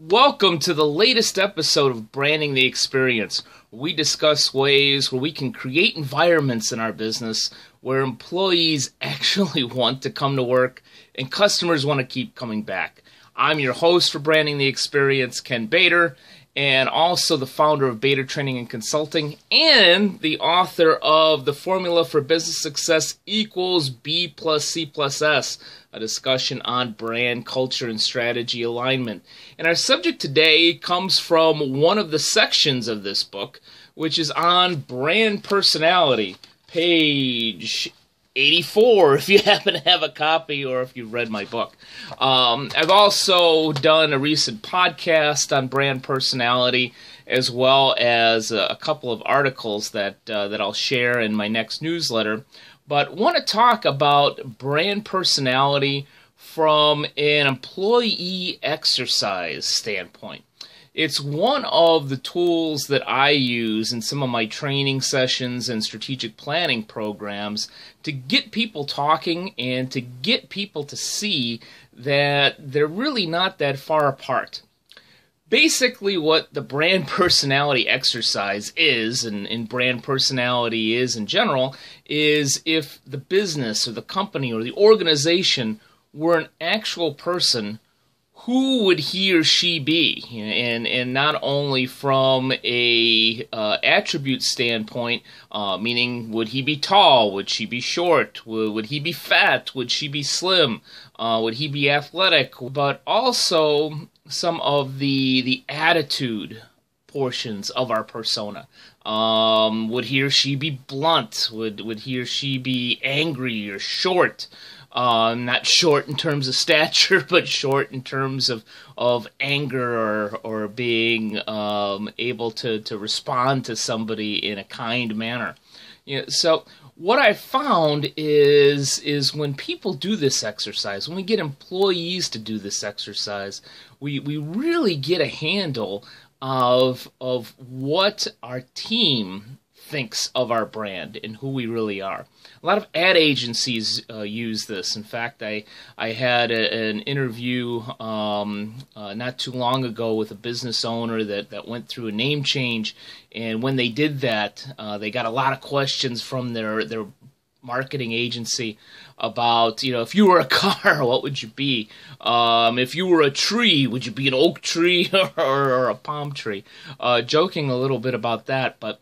Welcome to the latest episode of Branding the Experience, where we discuss ways where we can create environments in our business where employees actually want to come to work and customers want to keep coming back. I'm your host for Branding the Experience, Ken Bader, and also the founder of Bader Training and Consulting and the author of The Formula for Business Success equals B plus C plus S, a discussion on brand, culture, and strategy alignment. And our subject today comes from one of the sections of this book, which is on brand personality, page 84, if you happen to have a copy or if you've read my book. I've also done a recent podcast on brand personality, as well as a couple of articles that I'll share in my next newsletter. But want to talk about brand personality from an employee exercise standpoint. It's one of the tools that I use in some of my training sessions and strategic planning programs to get people talking and to get people to see that they're really not that far apart. Basically, what the brand personality exercise is, and brand personality is in general, is if the business or the company or the organization were an actual person, who would he or she be? And not only from a attribute standpoint, meaning would he be tall, would she be short, would he be fat, would she be slim, would he be athletic, but also some of the attitude portions of our persona. Would he or she be blunt? Would he or she be angry or short? Not short in terms of stature, but short in terms of anger or being able to respond to somebody in a kind manner. So what I found is when people do this exercise, when we get employees to do this exercise, we really get a handle of what our team thinks of our brand and who we really are. A lot of ad agencies use this. In fact, I had an interview not too long ago with a business owner that went through a name change, and when they did that, they got a lot of questions from their marketing agency about, if you were a car, what would you be? If you were a tree, would you be an oak tree or a palm tree? Joking a little bit about that, but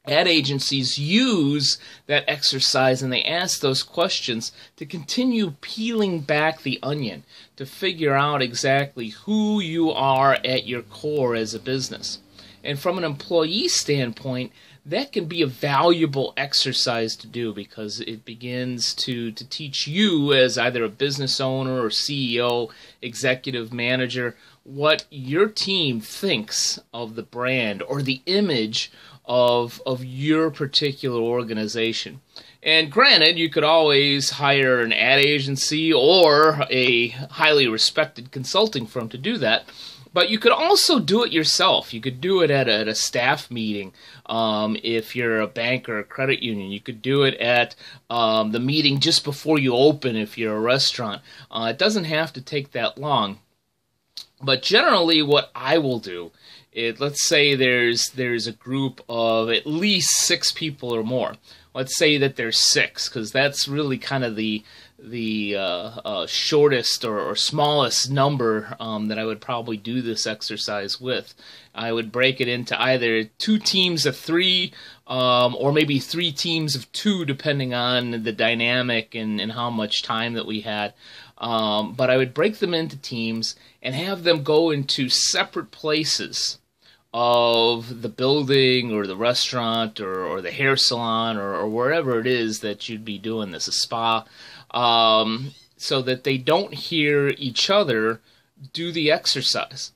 ad agencies use that exercise and they ask those questions to continue peeling back the onion to figure out exactly who you are at your core as a business. And from an employee standpoint, that can be a valuable exercise to do because it begins to teach you as either a business owner or CEO, executive manager, what your team thinks of the brand or the image of your particular organization. And granted, you could always hire an ad agency or a highly respected consulting firm to do that, but you could also do it yourself. You could do it at a staff meeting if you're a bank or a credit union. You could do it at the meeting just before you open if you're a restaurant. It doesn't have to take that long. But generally what I will do, let's say there's a group of at least 6 people or more. Let's say that there's 6, because that's really kind of the shortest or smallest number that I would probably do this exercise with. I would break it into either 2 teams of 3 or maybe 3 teams of 2, depending on the dynamic and how much time that we had. But I would break them into teams and have them go into separate places of the building or the restaurant or the hair salon or wherever it is that you'd be doing this, a spa, so that they don't hear each other do the exercise.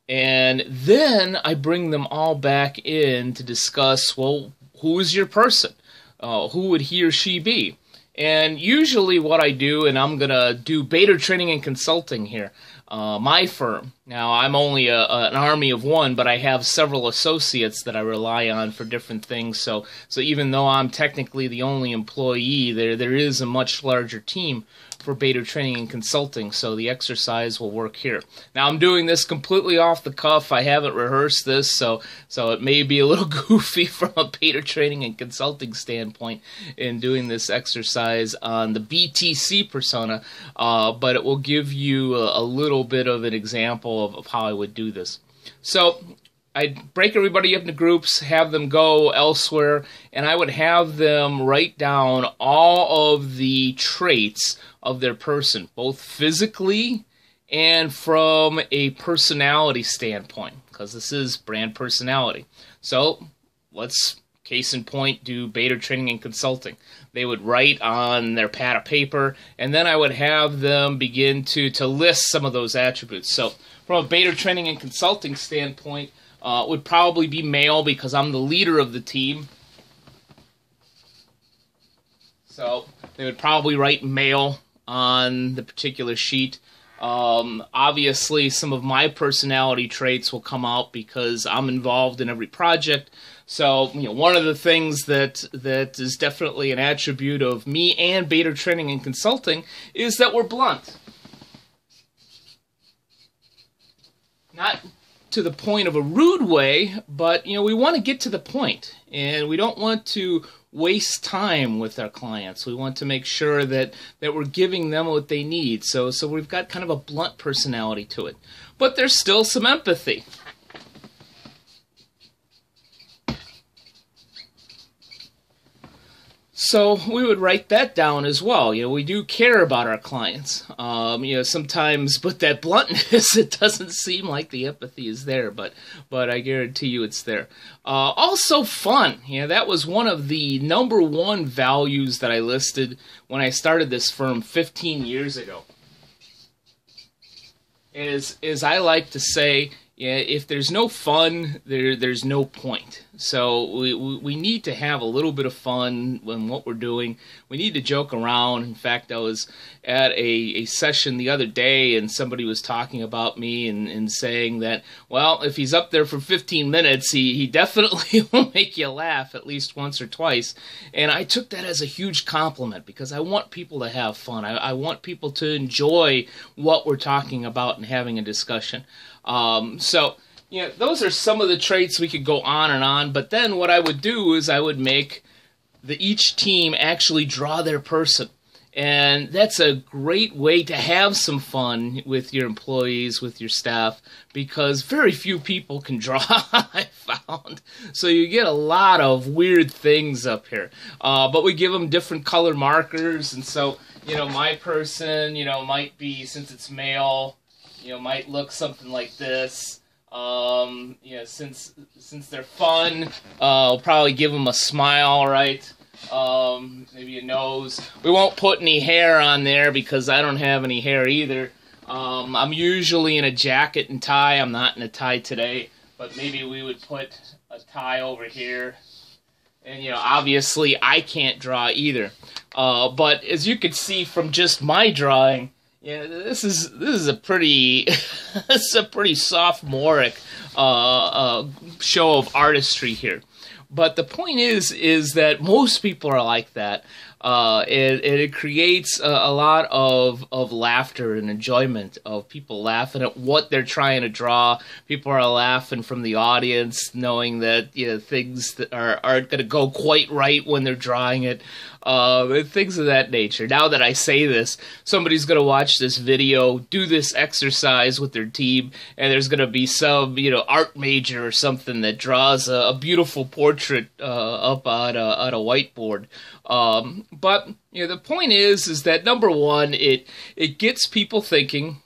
And then I bring them all back in to discuss, well, who is your person? Who would he or she be? And usually what I do, and I'm going to do Bader Training and Consulting here, my firm. Now, I'm only an army of one, but I have several associates that I rely on for different things. So even though I'm technically the only employee, there is a much larger team for Bader Training and Consulting, so the exercise will work here. Now, I'm doing this completely off the cuff. I haven't rehearsed this, so it may be a little goofy from a Bader Training and Consulting standpoint in doing this exercise on the BTC persona, but it will give you a little bit of an example of how I would do this. So I'd break everybody up into groups, have them go elsewhere, and I would have them write down all of the traits of their person, both physically and from a personality standpoint, because this is brand personality. So let's, case in point, do Bader Training and Consulting. They would write on their pad of paper, and then I would have them begin to list some of those attributes. So from a Bader Training and Consulting standpoint, would probably be male because I'm the leader of the team. So they would probably write male on the particular sheet. Obviously, some of my personality traits will come out because I'm involved in every project. So, one of the things that is definitely an attribute of me and Bader Training and Consulting is that we're blunt. Not to the point of a rude way, but we want to get to the point, and we don't want to waste time with our clients. We want to make sure that we're giving them what they need. So we've got kind of a blunt personality to it, but there's still some empathy. So we would write that down as well. We do care about our clients. Sometimes, but that bluntness, it doesn't seem like the empathy is there, but I guarantee you it's there. Also fun. That was one of the #1 values that I listed when I started this firm 15 years ago. Is I like to say, if there's no fun, there's no point. So we need to have a little bit of fun in what we're doing. We need to joke around. In fact, I was at a session the other day, and somebody was talking about me and saying that, well, if he's up there for 15 minutes, he definitely will make you laugh at least once or twice. And I took that as a huge compliment because I want people to have fun. I want people to enjoy what we're talking about and having a discussion. So those are some of the traits. We could go on and on, but then what I would do is I would make each team actually draw their person. And that's a great way to have some fun with your employees, with your staff, because very few people can draw, I found. So you get a lot of weird things up here. But we give them different color markers, and so, my person, might be, since it's male, might look something like this. Since they're fun, I'll probably give them a smile, right? Maybe a nose. We won't put any hair on there because I don't have any hair either. I'm usually in a jacket and tie. I'm not in a tie today, but maybe we would put a tie over here. And, obviously I can't draw either. But as you can see from just my drawing, this is a pretty this is a pretty sophomoric show of artistry here. But the point is that most people are like that. It creates a lot of laughter and enjoyment of people laughing at what they're trying to draw. People are laughing from the audience, knowing that things that aren't going to go quite right when they're drawing it. Things of that nature. Now that I say this, somebody's going to watch this video, do this exercise with their team, and there's going to be some, art major or something that draws a beautiful portrait up on a whiteboard. But the point is that #1, it gets people thinking.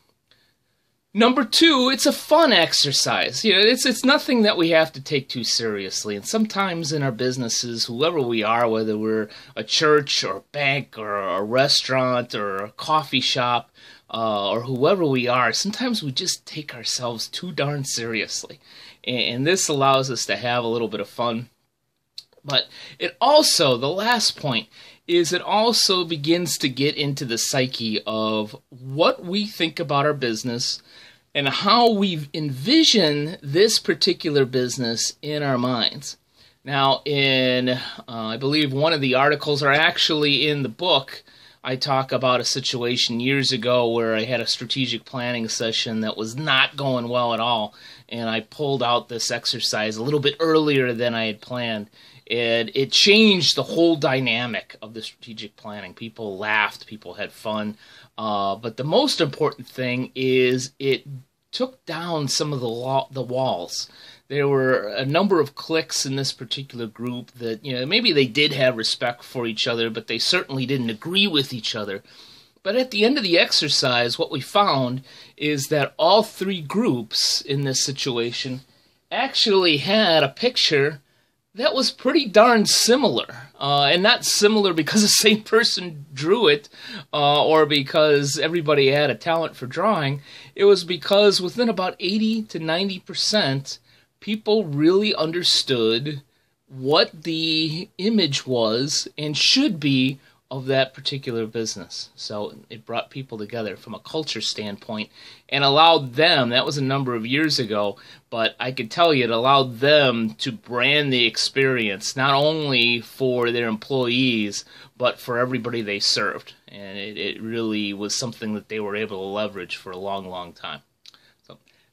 #2, it's a fun exercise. It's nothing that we have to take too seriously. And sometimes in our businesses, whoever we are, whether we're a church or a bank or a restaurant or a coffee shop, or whoever we are, sometimes we just take ourselves too darn seriously. And this allows us to have a little bit of fun. But it also, the last point, is it also begins to get into the psyche of what we think about our business and how we envision this particular business in our minds. Now, I believe one of the articles are actually in the book, I talk about a situation years ago where I had a strategic planning session that was not going well at all, and I pulled out this exercise a little bit earlier than I had planned. And it changed the whole dynamic of the strategic planning. People laughed, people had fun, but the most important thing is it took down some of the walls. There were a number of cliques in this particular group that, maybe they did have respect for each other, but they certainly didn't agree with each other. But at the end of the exercise, what we found is that all three groups in this situation actually had a picture that was pretty darn similar. And not similar because the same person drew it or because everybody had a talent for drawing. It was because within about 80 to 90%, people really understood what the image was and should be of that particular business. So it brought people together from a culture standpoint and allowed them, that was a number of years ago, but I could tell you it allowed them to brand the experience not only for their employees, but for everybody they served. And it really was something that they were able to leverage for a long, long time.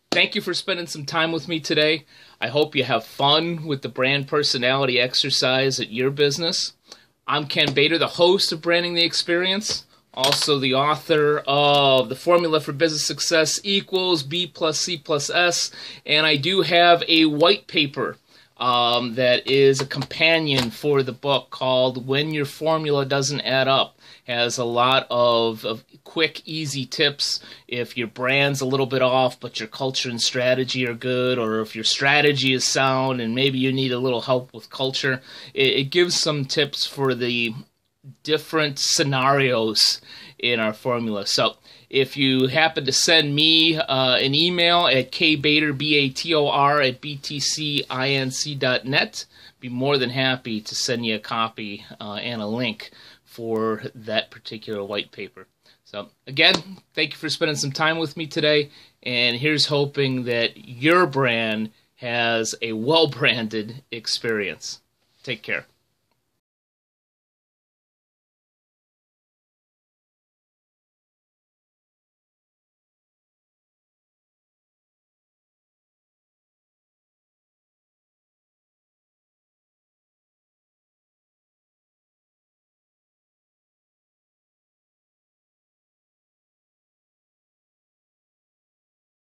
Thank you for spending some time with me today. I hope you have fun with the brand personality exercise at your business. I'm Ken Bader, the host of Branding the Experience, also the author of The Formula for Business Success equals B plus C plus S, and I do have a white paper that is a companion for the book called When Your Formula Doesn't Add Up. Has a lot of quick, easy tips if your brand's a little bit off, but your culture and strategy are good, or if your strategy is sound and maybe you need a little help with culture. It gives some tips for the different scenarios in our formula. So if you happen to send me an email at kbator, B-A-T-O-R, at btcinc.net, be more than happy to send you a copy and a link for that particular white paper. So again, thank you for spending some time with me today, and here's hoping that your brand has a well-branded experience. Take care.